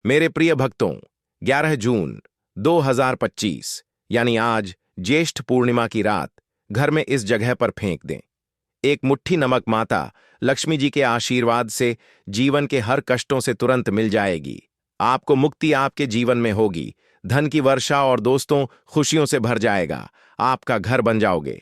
मेरे प्रिय भक्तों, 11 जून 2025 यानी आज ज्येष्ठ पूर्णिमा की रात घर में इस जगह पर फेंक दें। एक मुट्ठी नमक माता लक्ष्मी जी के आशीर्वाद से जीवन के हर कष्टों से तुरंत मिल जाएगी। आपको मुक्ति आपके जीवन में होगी, धन की वर्षा और दोस्तों खुशियों से भर जाएगा। आपका घर बन जाओगे,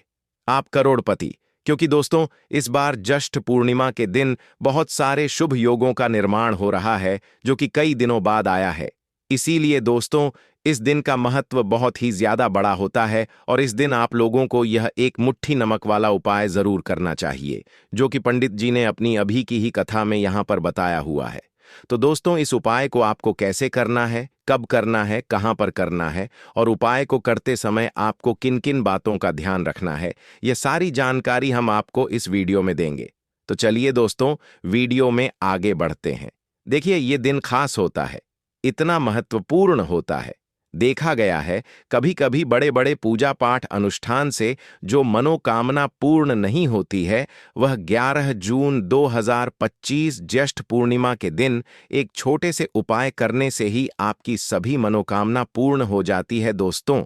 आप करोड़पति। क्योंकि दोस्तों, इस बार ज्येष्ठ पूर्णिमा के दिन बहुत सारे शुभ योगों का निर्माण हो रहा है जो कि कई दिनों बाद आया है। इसीलिए दोस्तों, इस दिन का महत्व बहुत ही ज्यादा बड़ा होता है और इस दिन आप लोगों को यह एक मुट्ठी नमक वाला उपाय जरूर करना चाहिए, जो कि पंडित जी ने अपनी अभी की ही कथा में यहां पर बताया हुआ है। तो दोस्तों, इस उपाय को आपको कैसे करना है, कब करना है, कहां पर करना है और उपाय को करते समय आपको किन किन बातों का ध्यान रखना है, यह सारी जानकारी हम आपको इस वीडियो में देंगे। तो चलिए दोस्तों, वीडियो में आगे बढ़ते हैं। देखिए, ये दिन खास होता है, इतना महत्वपूर्ण होता है। देखा गया है, कभी कभी बड़े बड़े पूजा पाठ अनुष्ठान से जो मनोकामना पूर्ण नहीं होती है, वह 11 जून 2025 ज्येष्ठ पूर्णिमा के दिन एक छोटे से उपाय करने से ही आपकी सभी मनोकामना पूर्ण हो जाती है दोस्तों।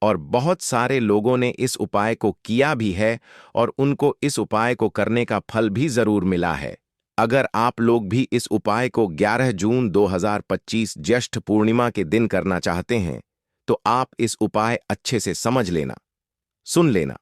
और बहुत सारे लोगों ने इस उपाय को किया भी है और उनको इस उपाय को करने का फल भी जरूर मिला है। अगर आप लोग भी इस उपाय को 11 जून 2025 ज्येष्ठ पूर्णिमा के दिन करना चाहते हैं, तो आप इस उपाय अच्छे से समझ लेना, सुन लेना।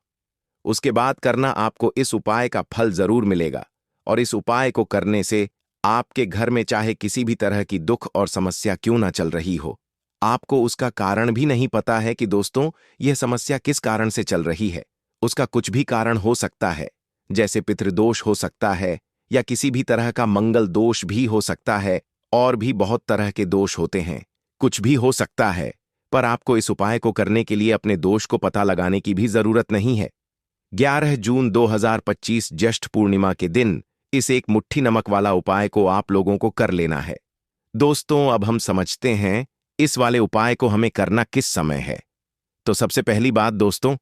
उसके बाद करना, आपको इस उपाय का फल जरूर मिलेगा। और इस उपाय को करने से आपके घर में चाहे किसी भी तरह की दुख और समस्या क्यों ना चल रही हो, आपको उसका कारण भी नहीं पता है कि दोस्तों यह समस्या किस कारण से चल रही है। उसका कुछ भी कारण हो सकता है, जैसे पितृदोष हो सकता है या किसी भी तरह का मंगल दोष भी हो सकता है, और भी बहुत तरह के दोष होते हैं। कुछ भी हो सकता है, पर आपको इस उपाय को करने के लिए अपने दोष को पता लगाने की भी जरूरत नहीं है। 11 जून 2025 ज्येष्ठ पूर्णिमा के दिन इस एक मुट्ठी नमक वाला उपाय को आप लोगों को कर लेना है। दोस्तों, अब हम समझते हैं इस वाले उपाय को हमें करना किस समय है। तो सबसे पहली बात दोस्तों,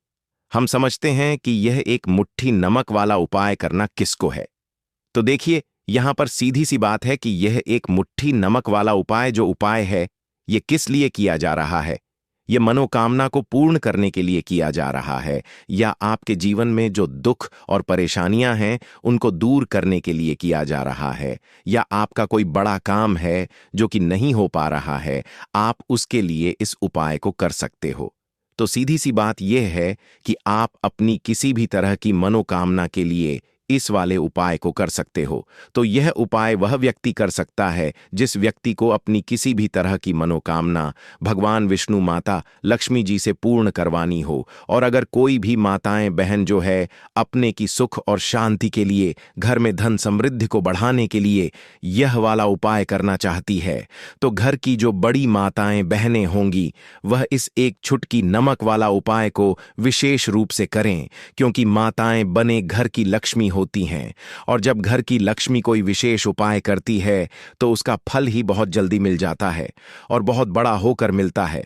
हम समझते हैं कि यह एक मुट्ठी नमक वाला उपाय करना किसको है। तो देखिए, यहां पर सीधी सी बात है कि यह एक मुट्ठी नमक वाला उपाय जो उपाय है, यह किस लिए किया जा रहा है। यह मनोकामना को पूर्ण करने के लिए किया जा रहा है, या आपके जीवन में जो दुख और परेशानियां हैं उनको दूर करने के लिए किया जा रहा है, या आपका कोई बड़ा काम है जो कि नहीं हो पा रहा है, आप उसके लिए इस उपाय को कर सकते हो। तो सीधी सी बात यह है कि आप अपनी किसी भी तरह की मनोकामना के लिए इस वाले उपाय को कर सकते हो। तो यह उपाय वह व्यक्ति कर सकता है जिस व्यक्ति को अपनी किसी भी तरह की मनोकामना भगवान विष्णु माता लक्ष्मी जी से पूर्ण करवानी हो। और अगर कोई भी माताएं बहन जो है अपने की सुख और शांति के लिए, घर में धन समृद्धि को बढ़ाने के लिए यह वाला उपाय करना चाहती है, तो घर की जो बड़ी माताएं बहनें होंगी वह इस एक छुटकी नमक वाला उपाय को विशेष रूप से करें, क्योंकि माताएं बने घर की लक्ष्मी होती हैं। और जब घर की लक्ष्मी कोई विशेष उपाय करती है तो उसका फल ही बहुत जल्दी मिल जाता है और बहुत बड़ा होकर मिलता है।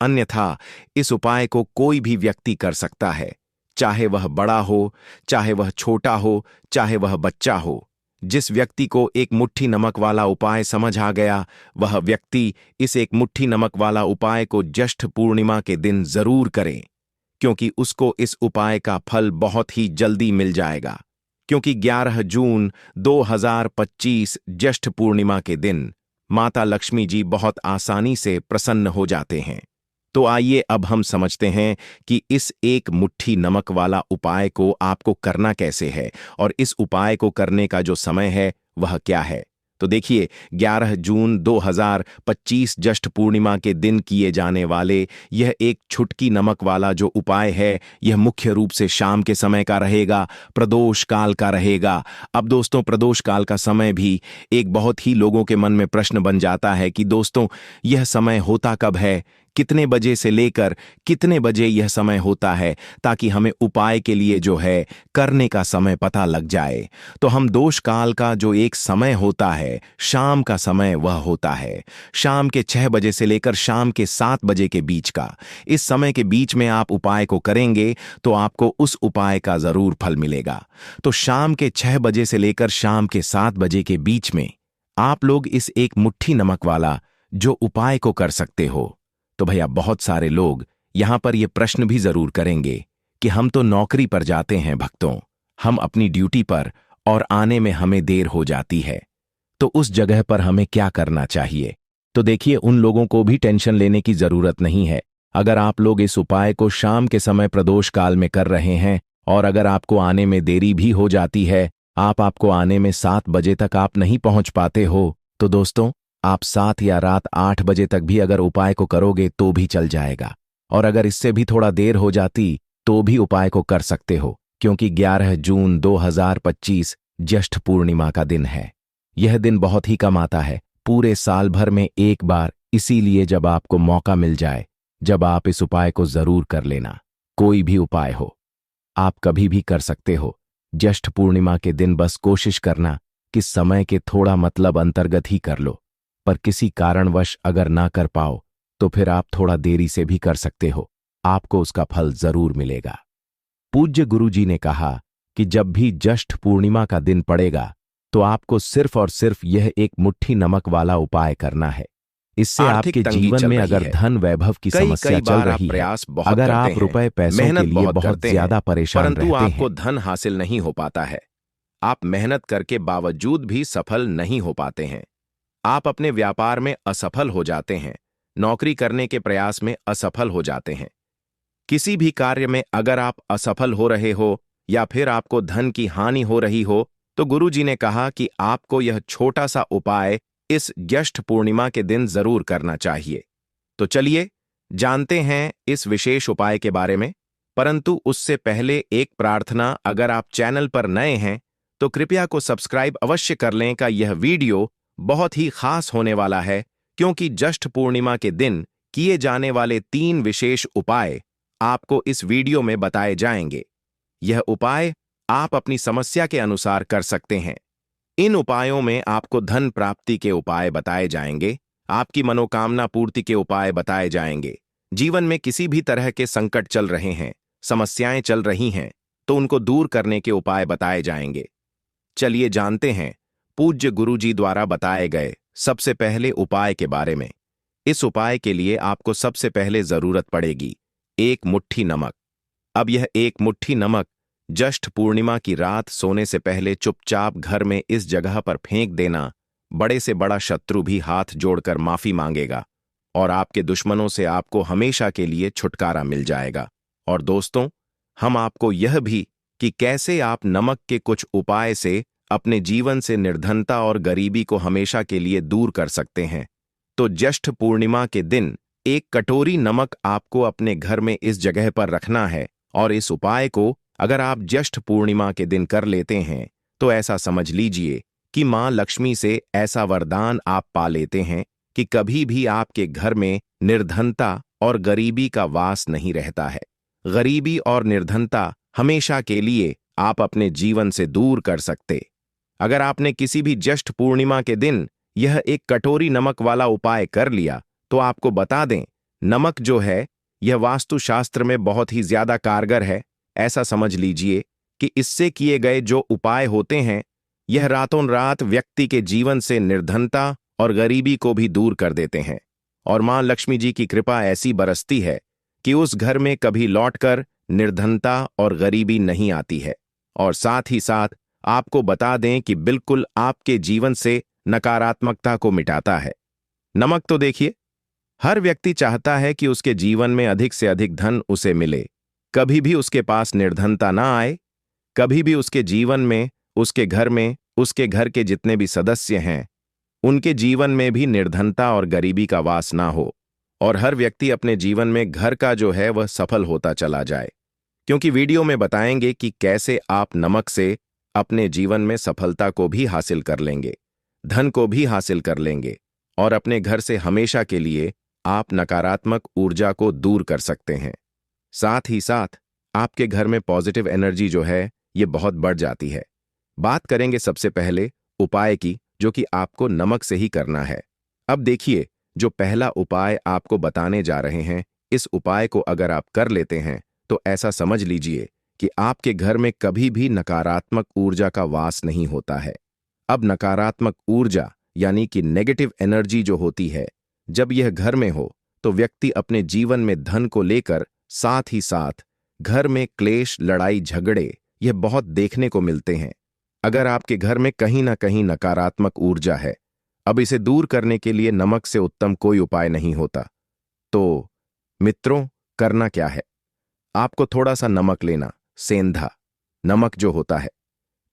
अन्यथा इस उपाय को कोई भी व्यक्ति कर सकता है, चाहे वह बड़ा हो, चाहे वह छोटा हो, चाहे वह बच्चा हो। जिस व्यक्ति को एक मुट्ठी नमक वाला उपाय समझ आ गया, वह व्यक्ति इस एक मुट्ठी नमक वाला उपाय को ज्येष्ठ पूर्णिमा के दिन जरूर करे, क्योंकि उसको इस उपाय का फल बहुत ही जल्दी मिल जाएगा। क्योंकि 11 जून 2025 ज्येष्ठ पूर्णिमा के दिन माता लक्ष्मी जी बहुत आसानी से प्रसन्न हो जाते हैं। तो आइए अब हम समझते हैं कि इस एक मुट्ठी नमक वाला उपाय को आपको करना कैसे है और इस उपाय को करने का जो समय है वह क्या है। तो देखिए, 11 जून 2025 ज्येष्ठ पूर्णिमा के दिन किए जाने वाले यह एक छुटकी नमक वाला जो उपाय है, यह मुख्य रूप से शाम के समय का रहेगा, प्रदोष काल का रहेगा। अब दोस्तों, प्रदोष काल का समय भी एक बहुत ही लोगों के मन में प्रश्न बन जाता है कि दोस्तों यह समय होता कब है, कितने बजे से लेकर कितने बजे यह समय होता है, ताकि हमें उपाय के लिए जो है करने का समय पता लग जाए। तो हम दोष काल का जो एक समय होता है, शाम का समय वह होता है शाम के 6 बजे से लेकर शाम के 7 बजे के बीच का। इस समय के बीच में आप उपाय को करेंगे तो आपको उस उपाय का जरूर फल मिलेगा। तो शाम के 6 बजे से लेकर शाम के 7 बजे के बीच में आप लोग इस एक मुट्ठी नमक वाला जो उपाय को कर सकते हो। तो भैया बहुत सारे लोग यहां पर ये प्रश्न भी जरूर करेंगे कि हम तो नौकरी पर जाते हैं भक्तों, हम अपनी ड्यूटी पर और आने में हमें देर हो जाती है, तो उस जगह पर हमें क्या करना चाहिए। तो देखिए, उन लोगों को भी टेंशन लेने की जरूरत नहीं है। अगर आप लोग इस उपाय को शाम के समय प्रदोष काल में कर रहे हैं और अगर आपको आने में देरी भी हो जाती है, आपको आने में 7 बजे तक आप नहीं पहुंच पाते हो, तो दोस्तों आप 7 या रात 8 बजे तक भी अगर उपाय को करोगे तो भी चल जाएगा। और अगर इससे भी थोड़ा देर हो जाती तो भी उपाय को कर सकते हो, क्योंकि 11 जून 2025 ज्येष्ठ पूर्णिमा का दिन है। यह दिन बहुत ही कम आता है, पूरे साल भर में एक बार, इसीलिए जब आपको मौका मिल जाए, जब आप इस उपाय को जरूर कर लेना। कोई भी उपाय हो, आप कभी भी कर सकते हो। ज्येष्ठ पूर्णिमा के दिन बस कोशिश करना कि समय के थोड़ा मतलब अंतर्गत ही कर लो, पर किसी कारणवश अगर ना कर पाओ तो फिर आप थोड़ा देरी से भी कर सकते हो, आपको उसका फल जरूर मिलेगा। पूज्य गुरु जी ने कहा कि जब भी ज्येष्ठ पूर्णिमा का दिन पड़ेगा तो आपको सिर्फ और सिर्फ यह एक मुट्ठी नमक वाला उपाय करना है। इससे आपके जीवन में अगर धन वैभव की समस्या चल रही है, अगर आप रुपए पैसों के लिए बहुत ज्यादा परेशान रहते हैं, परंतु आपको धन हासिल नहीं हो पाता है, आप मेहनत करके बावजूद भी सफल नहीं हो पाते हैं, आप अपने व्यापार में असफल हो जाते हैं, नौकरी करने के प्रयास में असफल हो जाते हैं, किसी भी कार्य में अगर आप असफल हो रहे हो या फिर आपको धन की हानि हो रही हो, तो गुरु जी ने कहा कि आपको यह छोटा सा उपाय इस ज्येष्ठ पूर्णिमा के दिन जरूर करना चाहिए। तो चलिए जानते हैं इस विशेष उपाय के बारे में, परंतु उससे पहले एक प्रार्थना, अगर आप चैनल पर नए हैं तो कृपया को सब्सक्राइब अवश्य कर लें। का यह वीडियो बहुत ही खास होने वाला है, क्योंकि ज्येष्ठ पूर्णिमा के दिन किए जाने वाले 3 विशेष उपाय आपको इस वीडियो में बताए जाएंगे। यह उपाय आप अपनी समस्या के अनुसार कर सकते हैं। इन उपायों में आपको धन प्राप्ति के उपाय बताए जाएंगे, आपकी मनोकामना पूर्ति के उपाय बताए जाएंगे। जीवन में किसी भी तरह के संकट चल रहे हैं, समस्याएं चल रही हैं, तो उनको दूर करने के उपाय बताए जाएंगे। चलिए जानते हैं पूज्य गुरु जी द्वारा बताए गए सबसे पहले उपाय के बारे में। इस उपाय के लिए आपको सबसे पहले जरूरत पड़ेगी 1 मुट्ठी नमक। अब यह 1 मुट्ठी नमक ज्येष्ठ पूर्णिमा की रात सोने से पहले चुपचाप घर में इस जगह पर फेंक देना। बड़े से बड़ा शत्रु भी हाथ जोड़कर माफी मांगेगा और आपके दुश्मनों से आपको हमेशा के लिए छुटकारा मिल जाएगा। और दोस्तों, हम आपको यह भी कि कैसे आप नमक के कुछ उपाय से अपने जीवन से निर्धनता और गरीबी को हमेशा के लिए दूर कर सकते हैं। तो ज्येष्ठ पूर्णिमा के दिन 1 कटोरी नमक आपको अपने घर में इस जगह पर रखना है, और इस उपाय को अगर आप ज्येष्ठ पूर्णिमा के दिन कर लेते हैं तो ऐसा समझ लीजिए कि मां लक्ष्मी से ऐसा वरदान आप पा लेते हैं कि कभी भी आपके घर में निर्धनता और गरीबी का वास नहीं रहता है। गरीबी और निर्धनता हमेशा के लिए आप अपने जीवन से दूर कर सकते। अगर आपने किसी भी ज्येष्ठ पूर्णिमा के दिन यह 1 कटोरी नमक वाला उपाय कर लिया, तो आपको बता दें, नमक जो है यह वास्तुशास्त्र में बहुत ही ज्यादा कारगर है। ऐसा समझ लीजिए कि इससे किए गए जो उपाय होते हैं, यह रातों रात व्यक्ति के जीवन से निर्धनता और गरीबी को भी दूर कर देते हैं, और मां लक्ष्मी जी की कृपा ऐसी बरसती है कि उस घर में कभी लौटकर निर्धनता और गरीबी नहीं आती है। और साथ ही साथ आपको बता दें कि बिल्कुल आपके जीवन से नकारात्मकता को मिटाता है। नमक तो देखिए, हर व्यक्ति चाहता है कि उसके जीवन में अधिक से अधिक धन उसे मिले, कभी भी उसके पास निर्धनता ना आए, कभी भी उसके जीवन में, उसके घर में, उसके घर के जितने भी सदस्य हैं उनके जीवन में भी निर्धनता और गरीबी का वास ना हो, और हर व्यक्ति अपने जीवन में घर का जो है वह सफल होता चला जाए। क्योंकि वीडियो में बताएंगे कि कैसे आप नमक से अपने जीवन में सफलता को भी हासिल कर लेंगे, धन को भी हासिल कर लेंगे, और अपने घर से हमेशा के लिए आप नकारात्मक ऊर्जा को दूर कर सकते हैं। साथ ही साथ आपके घर में पॉजिटिव एनर्जी जो है ये बहुत बढ़ जाती है। बात करेंगे सबसे पहले उपाय की, जो कि आपको नमक से ही करना है। अब देखिए, जो पहला उपाय आपको बताने जा रहे हैं, इस उपाय को अगर आप कर लेते हैं तो ऐसा समझ लीजिए कि आपके घर में कभी भी नकारात्मक ऊर्जा का वास नहीं होता है। अब नकारात्मक ऊर्जा यानी कि नेगेटिव एनर्जी जो होती है, जब यह घर में हो तो व्यक्ति अपने जीवन में धन को लेकर साथ ही साथ घर में क्लेश, लड़ाई, झगड़े यह बहुत देखने को मिलते हैं। अगर आपके घर में कहीं ना कहीं नकारात्मक ऊर्जा है, अब इसे दूर करने के लिए नमक से उत्तम कोई उपाय नहीं होता। तो मित्रों, करना क्या है? आपको थोड़ा सा नमक लेना, सेंधा नमक जो होता है,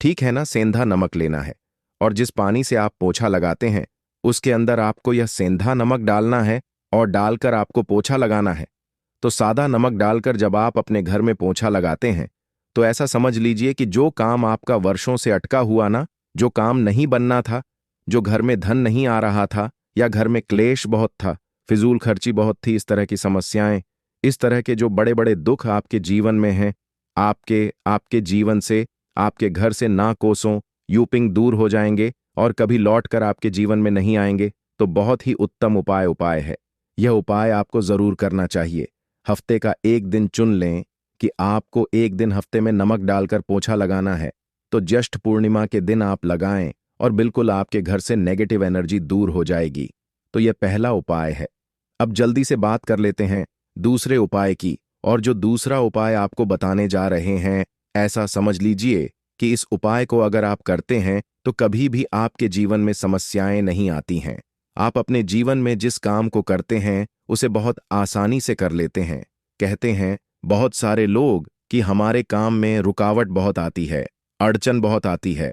ठीक है ना, सेंधा नमक लेना है, और जिस पानी से आप पोछा लगाते हैं उसके अंदर आपको यह सेंधा नमक डालना है और डालकर आपको पोछा लगाना है। तो सादा नमक डालकर जब आप अपने घर में पोछा लगाते हैं तो ऐसा समझ लीजिए कि जो काम आपका वर्षों से अटका हुआ ना, जो काम नहीं बनना था, जो घर में धन नहीं आ रहा था, या घर में क्लेश बहुत था, फिजूल खर्ची बहुत थी, इस तरह की समस्याएं, इस तरह के जो बड़े बड़े दुख आपके जीवन में हैं, आपके आपके जीवन से, आपके घर से ना कोसों यूपिंग दूर हो जाएंगे और कभी लौट कर आपके जीवन में नहीं आएंगे। तो बहुत ही उत्तम उपाय है। यह उपाय आपको जरूर करना चाहिए। हफ्ते का एक दिन चुन लें कि आपको एक दिन हफ्ते में नमक डालकर पोछा लगाना है, तो ज्येष्ठ पूर्णिमा के दिन आप लगाएं और बिल्कुल आपके घर से नेगेटिव एनर्जी दूर हो जाएगी। तो यह पहला उपाय है। अब जल्दी से बात कर लेते हैं दूसरे उपाय की, और जो दूसरा उपाय आपको बताने जा रहे हैं, ऐसा समझ लीजिए कि इस उपाय को अगर आप करते हैं तो कभी भी आपके जीवन में समस्याएं नहीं आती हैं। आप अपने जीवन में जिस काम को करते हैं उसे बहुत आसानी से कर लेते हैं। कहते हैं बहुत सारे लोग कि हमारे काम में रुकावट बहुत आती है, अड़चन बहुत आती है,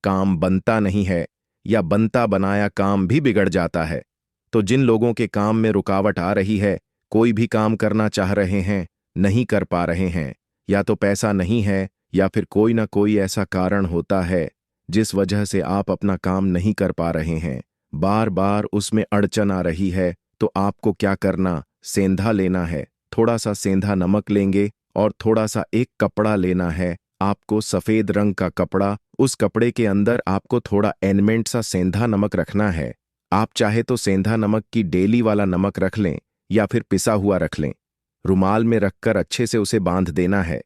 काम बनता नहीं है, या बनता बनाया काम भी बिगड़ जाता है। तो जिन लोगों के काम में रुकावट आ रही है, कोई भी काम करना चाह रहे हैं, नहीं कर पा रहे हैं, या तो पैसा नहीं है या फिर कोई ना कोई ऐसा कारण होता है जिस वजह से आप अपना काम नहीं कर पा रहे हैं, बार बार उसमें अड़चन आ रही है, तो आपको क्या करना, सेंधा लेना है। थोड़ा सा सेंधा नमक लेंगे और थोड़ा सा एक कपड़ा लेना है आपको, सफेद रंग का कपड़ा। उस कपड़े के अंदर आपको थोड़ा एनमेंट सा सेंधा नमक रखना है। आप चाहे तो सेंधा नमक की डेली वाला नमक रख लें या फिर पिसा हुआ रख लें। रुमाल में रखकर अच्छे से उसे बांध देना है।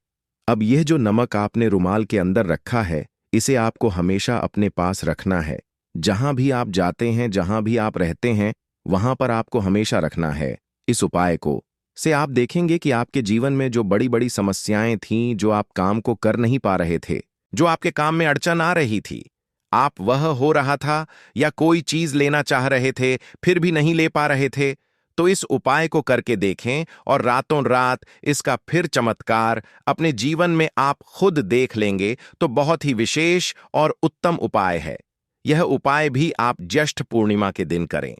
अब यह जो नमक आपने रुमाल के अंदर रखा है, इसे आपको हमेशा अपने पास रखना है। जहां भी आप जाते हैं, जहां भी आप रहते हैं, वहां पर आपको हमेशा रखना है इस उपाय को। से आप देखेंगे कि आपके जीवन में जो बड़ी बड़ी समस्याएं थीं, जो आप काम को कर नहीं पा रहे थे, जो आपके काम में अड़चन आ रही थी, आप वह हो रहा था, या कोई चीज लेना चाह रहे थे फिर भी नहीं ले पा रहे थे, तो इस उपाय को करके देखें और रातों रात इसका फिर चमत्कार अपने जीवन में आप खुद देख लेंगे। तो बहुत ही विशेष और उत्तम उपाय है। यह उपाय भी आप ज्येष्ठ पूर्णिमा के दिन करें।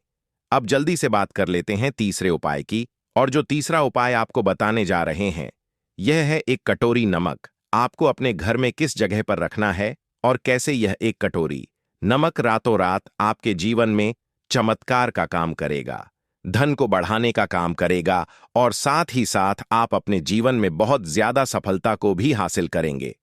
अब जल्दी से बात कर लेते हैं तीसरे उपाय की, और जो तीसरा उपाय आपको बताने जा रहे हैं, यह है एक कटोरी नमक। आपको अपने घर में किस जगह पर रखना है और कैसे यह एक कटोरी नमक रातों रात आपके जीवन में चमत्कार का काम करेगा, धन को बढ़ाने का काम करेगा, और साथ ही साथ आप अपने जीवन में बहुत ज्यादा सफलता को भी हासिल करेंगे,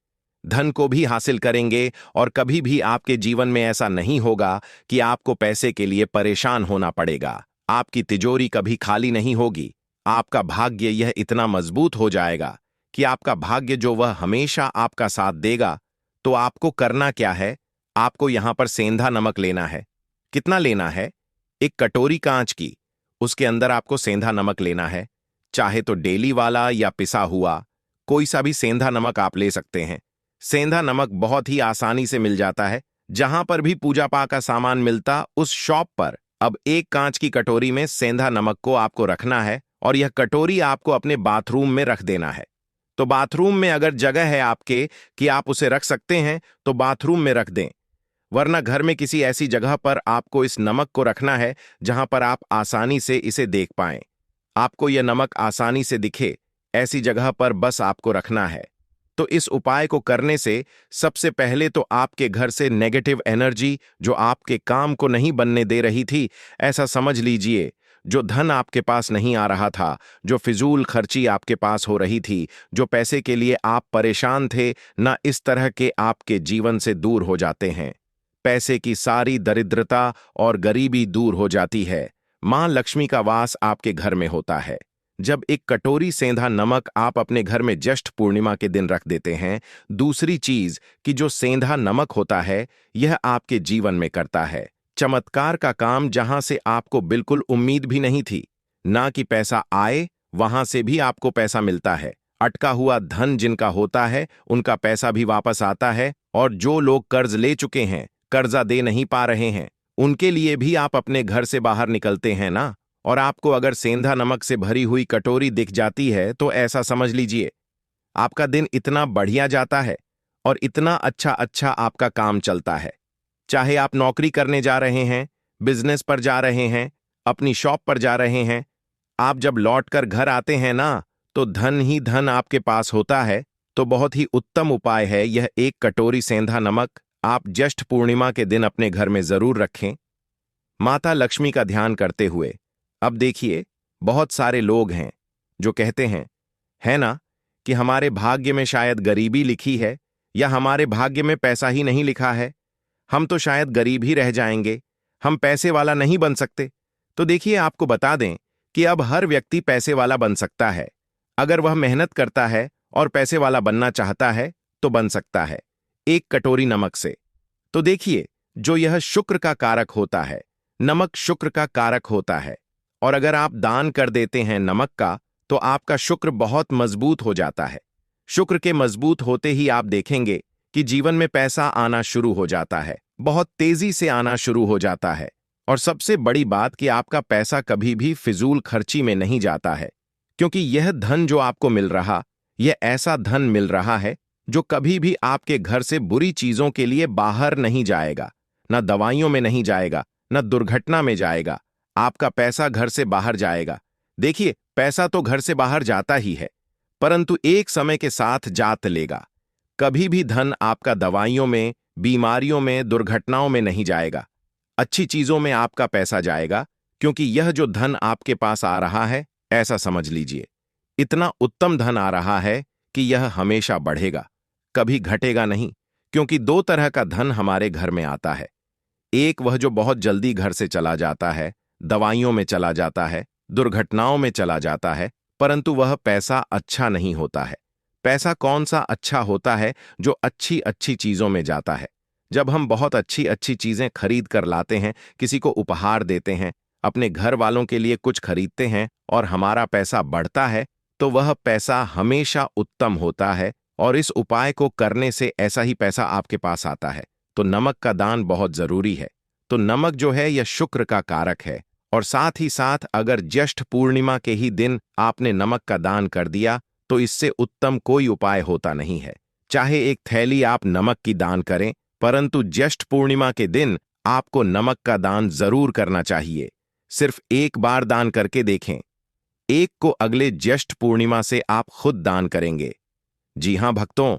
धन को भी हासिल करेंगे, और कभी भी आपके जीवन में ऐसा नहीं होगा कि आपको पैसे के लिए परेशान होना पड़ेगा। आपकी तिजोरी कभी खाली नहीं होगी। आपका भाग्य यह इतना मजबूत हो जाएगा कि आपका भाग्य जो वह हमेशा आपका साथ देगा। तो आपको करना क्या है, आपको यहां पर सेंधा नमक लेना है। कितना लेना है? एक कटोरी कांच की, उसके अंदर आपको सेंधा नमक लेना है। चाहे तो डेली वाला या पिसा हुआ, कोई सा भी सेंधा नमक आप ले सकते हैं। सेंधा नमक बहुत ही आसानी से मिल जाता है। जहां पर भी पूजा पाठ का सामान मिलता, उस शॉप पर अब एक कांच की कटोरी में सेंधा नमक को आपको रखना है, और यह कटोरी आपको अपने बाथरूम में रख देना है। तो बाथरूम में अगर जगह है आपके कि आप उसे रख सकते हैं, तो बाथरूम में रख दें, वरना घर में किसी ऐसी जगह पर आपको इस नमक को रखना है जहां पर आप आसानी से इसे देख पाएं। आपको यह नमक आसानी से दिखे, ऐसी जगह पर बस आपको रखना है। तो इस उपाय को करने से सबसे पहले तो आपके घर से नेगेटिव एनर्जी, जो आपके काम को नहीं बनने दे रही थी, ऐसा समझ लीजिए, जो धन आपके पास नहीं आ रहा था, जो फिजूल खर्ची आपके पास हो रही थी, जो पैसे के लिए आप परेशान थे ना, इस तरह के आपके जीवन से दूर हो जाते हैं। पैसे की सारी दरिद्रता और गरीबी दूर हो जाती है। मां लक्ष्मी का वास आपके घर में होता है। जब एक कटोरी सेंधा नमक आप अपने घर में ज्येष्ठ पूर्णिमा के दिन रख देते हैं, दूसरी चीज कि जो सेंधा नमक होता है, यह आपके जीवन में करता है चमत्कार का काम जहां से आपको बिल्कुल उम्मीद भी नहीं थी। ना कि पैसा आए, वहां से भी आपको पैसा मिलता है। अटका हुआ धन जिनका होता है उनका पैसा भी वापस आता है, और जो लोग कर्ज ले चुके हैं, कर्जा दे नहीं पा रहे हैं, उनके लिए भी आप अपने घर से बाहर निकलते हैं ना। और आपको अगर सेंधा नमक से भरी हुई कटोरी दिख जाती है तो ऐसा समझ लीजिए आपका दिन इतना बढ़िया जाता है और इतना अच्छा अच्छा आपका काम चलता है। चाहे आप नौकरी करने जा रहे हैं, बिजनेस पर जा रहे हैं, अपनी शॉप पर जा रहे हैं, आप जब लौटकर घर आते हैं ना, तो धन ही धन आपके पास होता है। तो बहुत ही उत्तम उपाय है यह एक कटोरी सेंधा नमक आप ज्येष्ठ पूर्णिमा के दिन अपने घर में जरूर रखें, माता लक्ष्मी का ध्यान करते हुए। अब देखिए, बहुत सारे लोग हैं जो कहते हैं, है ना, कि हमारे भाग्य में शायद गरीबी लिखी है, या हमारे भाग्य में पैसा ही नहीं लिखा है, हम तो शायद गरीब ही रह जाएंगे, हम पैसे वाला नहीं बन सकते। तो देखिए, आपको बता दें कि अब हर व्यक्ति पैसे वाला बन सकता है। अगर वह मेहनत करता है और पैसे वाला बनना चाहता है तो बन सकता है, एक कटोरी नमक से। तो देखिए, जो यह शुक्र का कारक होता है, नमक शुक्र का कारक होता है, और अगर आप दान कर देते हैं नमक का, तो आपका शुक्र बहुत मजबूत हो जाता है। शुक्र के मजबूत होते ही आप देखेंगे कि जीवन में पैसा आना शुरू हो जाता है, बहुत तेजी से आना शुरू हो जाता है। और सबसे बड़ी बात कि आपका पैसा कभी भी फिजूल खर्ची में नहीं जाता है, क्योंकि यह धन जो आपको मिल रहा, यह ऐसा धन मिल रहा है जो कभी भी आपके घर से बुरी चीजों के लिए बाहर नहीं जाएगा, न दवाइयों में नहीं जाएगा, न दुर्घटना में जाएगा। आपका पैसा घर से बाहर जाएगा। देखिए, पैसा तो घर से बाहर जाता ही है, परंतु एक समय के साथ जात लेगा। कभी भी धन आपका दवाइयों में, बीमारियों में, दुर्घटनाओं में नहीं जाएगा। अच्छी चीजों में आपका पैसा जाएगा, क्योंकि यह जो धन आपके पास आ रहा है, ऐसा समझ लीजिए, इतना उत्तम धन आ रहा है कि यह हमेशा बढ़ेगा, कभी घटेगा नहीं। क्योंकि दो तरह का धन हमारे घर में आता है। एक वह जो बहुत जल्दी घर से चला जाता है, दवाइयों में चला जाता है, दुर्घटनाओं में चला जाता है, परंतु वह पैसा अच्छा नहीं होता है। पैसा कौन सा अच्छा होता है? जो अच्छी अच्छी चीजों में जाता है। जब हम बहुत अच्छी अच्छी चीजें खरीद कर लाते हैं, किसी को उपहार देते हैं, अपने घर वालों के लिए कुछ खरीदते हैं, और हमारा पैसा बढ़ता है, तो वह पैसा हमेशा उत्तम होता है। और इस उपाय को करने से ऐसा ही पैसा आपके पास आता है। तो नमक का दान बहुत जरूरी है। तो नमक जो है यह शुक्र का कारक है, और साथ ही साथ अगर ज्येष्ठ पूर्णिमा के ही दिन आपने नमक का दान कर दिया, तो इससे उत्तम कोई उपाय होता नहीं है। चाहे एक थैली आप नमक की दान करें, परंतु ज्येष्ठ पूर्णिमा के दिन आपको नमक का दान जरूर करना चाहिए। सिर्फ एक बार दान करके देखें, एक को अगले ज्येष्ठ पूर्णिमा से आप खुद दान करेंगे। जी हां भक्तों,